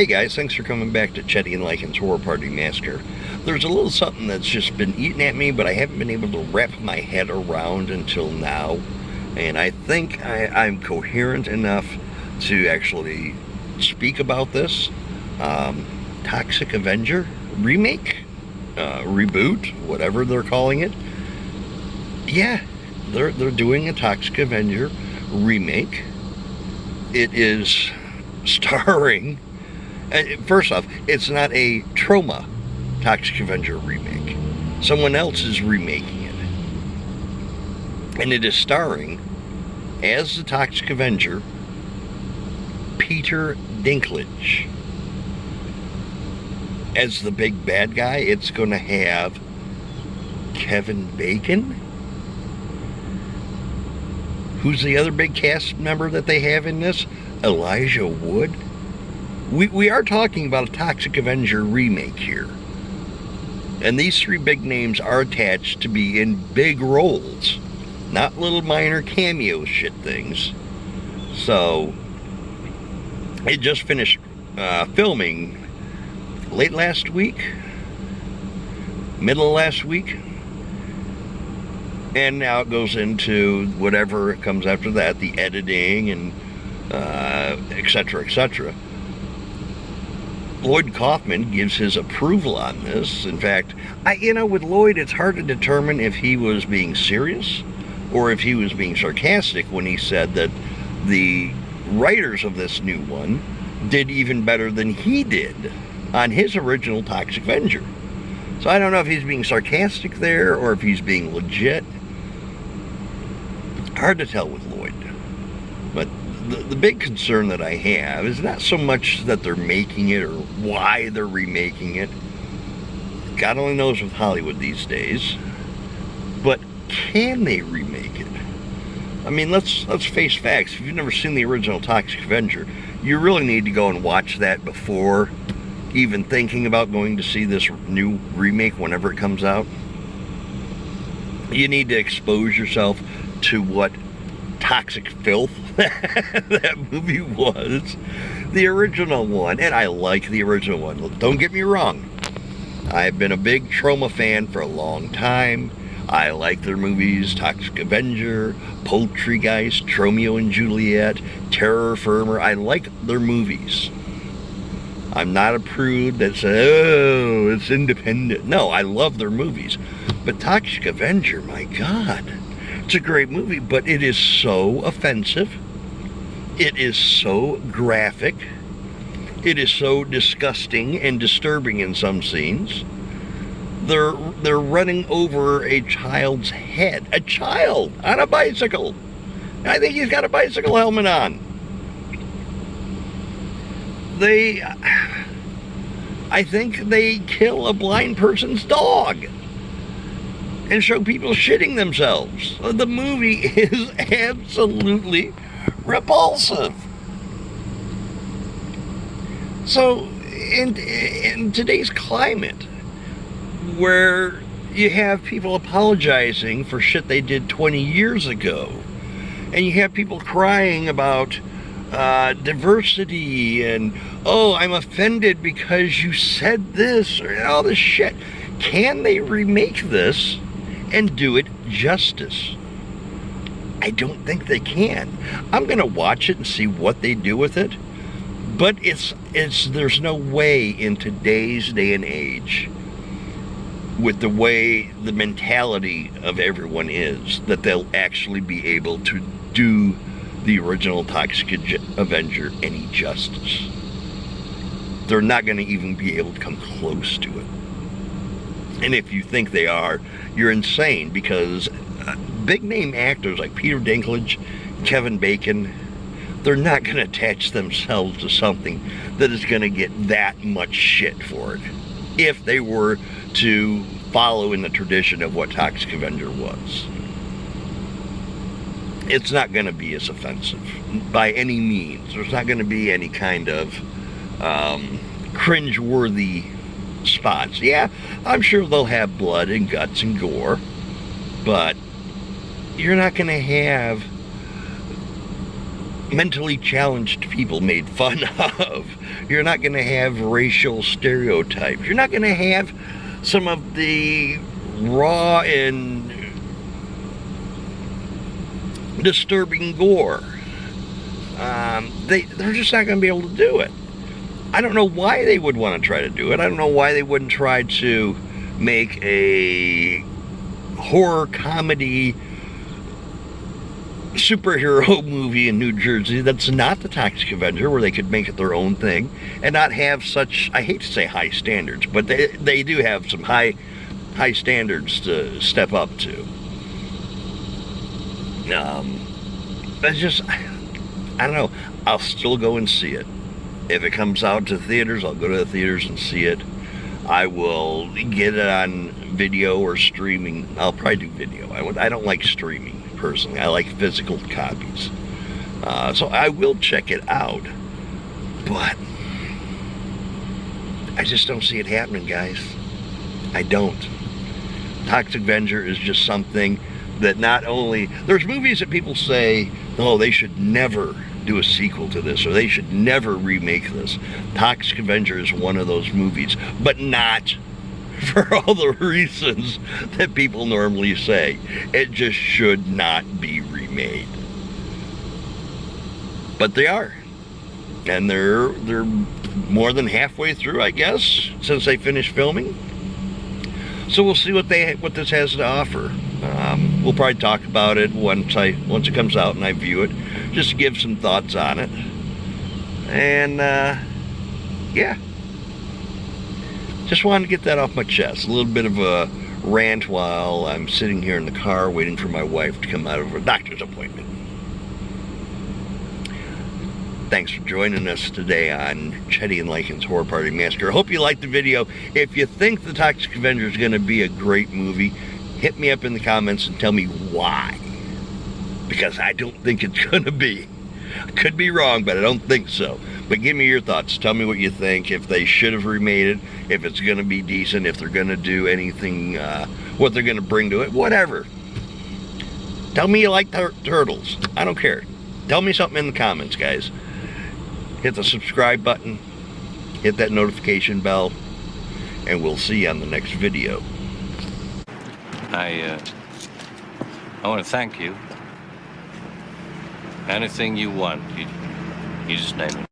Hey guys, thanks for coming back to Chetty and Lycan's Horror Party Massacre. There's a little something that's just been eating at me, but I haven't been able to wrap my head around until now. And I think I'm coherent enough to actually speak about this. Toxic Avenger remake? Reboot? Whatever they're calling it. Yeah, they're doing a Toxic Avenger remake. It is starring... First off, it's not a Trauma Toxic Avenger remake. Someone else is remaking it. And it is starring, as the Toxic Avenger, Peter Dinklage. As the big bad guy, it's going to have Kevin Bacon. Who's the other big cast member that they have in this? Elijah Wood. We are talking about a Toxic Avenger remake here. And these three big names are attached to be in big roles. Not little minor cameo shit things. So, it just finished filming late last week. Middle of last week. And now it goes into whatever comes after that. The editing and etc. etc. Lloyd Kaufman gives his approval on this. In fact, with Lloyd, it's hard to determine if he was being serious or if he was being sarcastic when he said that the writers of this new one did even better than he did on his original Toxic Avenger. So I don't know if he's being sarcastic there or if he's being legit. Hard to tell with Lloyd. But the big concern that I have is not so much that they're making it or why they're remaking it. God only knows with Hollywood these days. But can they remake it? I mean, let's face facts. If you've never seen the original Toxic Avenger, you really need to go and watch that before even thinking about going to see this new remake whenever it comes out. You need to expose yourself to what toxic filth that movie was. The original one, and I like the original one. Don't get me wrong. I've been a big Trauma fan for a long time. I like their movies, Toxic Avenger, Poultrygeist, Romeo and Juliet, Terror Firmer. I like their movies. I'm not a prude that says, oh, it's independent. No, I love their movies. But Toxic Avenger, my God. It's a great movie, but it is so offensive. It is so graphic. It is so disgusting and disturbing in some scenes. They're running over a child's head. A child on a bicycle. I think he's got a bicycle helmet on. I think they kill a blind person's dog and show people shitting themselves. The movie is absolutely repulsive. So, in today's climate, where you have people apologizing for shit they did 20 years ago, and you have people crying about diversity and, oh, I'm offended because you said this, or all this shit. Can they remake this and do it justice? I don't think they can. I'm gonna watch it and see what they do with it, but there's no way in today's day and age, with the way the mentality of everyone is, that they'll actually be able to do the original Toxic Avenger any justice. They're not going to even be able to come close to it. And if you think they are, you're insane, because big name actors like Peter Dinklage, Kevin Bacon, they're not going to attach themselves to something that is going to get that much shit for it, if they were to follow in the tradition of what Toxic Avenger was. It's not going to be as offensive by any means. There's not going to be any kind of cringe-worthy spots. Yeah, I'm sure they'll have blood and guts and gore, but you're not going to have mentally challenged people made fun of. You're not going to have racial stereotypes. You're not going to have some of the raw and disturbing gore. They're just not going to be able to do it. I don't know why they would want to try to do it. I don't know why they wouldn't try to make a horror comedy superhero movie in New Jersey that's not the Toxic Avenger, where they could make it their own thing and not have such, I hate to say high standards, but they do have some high standards to step up to. That's just, I don't know. I'll still go and see it. If it comes out to theaters, I'll go to the theaters and see it. I will get it on video or streaming. I'll probably do video. I don't like streaming personally. I like physical copies. So I will check it out. But I just don't see it happening, guys. I don't. Toxic Avenger is just something that not only... There's movies that people say, oh, they should never do a sequel to this, or they should never remake this. Toxic Avenger is one of those movies, but not for all the reasons that people normally say. It just should not be remade. But they are. And they're more than halfway through, I guess, since they finished filming. So we'll see what this has to offer. We'll probably talk about it once it comes out and I view it, just to give some thoughts on it. And yeah, just wanted to get that off my chest. A little bit of a rant while I'm sitting here in the car waiting for my wife to come out of her doctor's appointment. Thanks for joining us today on Chetty and Lycan's Horror Party Massacre. I hope you liked the video. If you think the Toxic Avenger is going to be a great movie, hit me up in the comments and tell me why. Because I don't think it's going to be. I could be wrong, but I don't think so. But give me your thoughts. Tell me what you think. If they should have remade it, if it's going to be decent, if they're going to do anything, what they're going to bring to it, whatever. Tell me you like turtles. I don't care. Tell me something in the comments, guys. Hit the subscribe button, hit that notification bell, and we'll see you on the next video. I want to thank you. Anything you want, you just name it.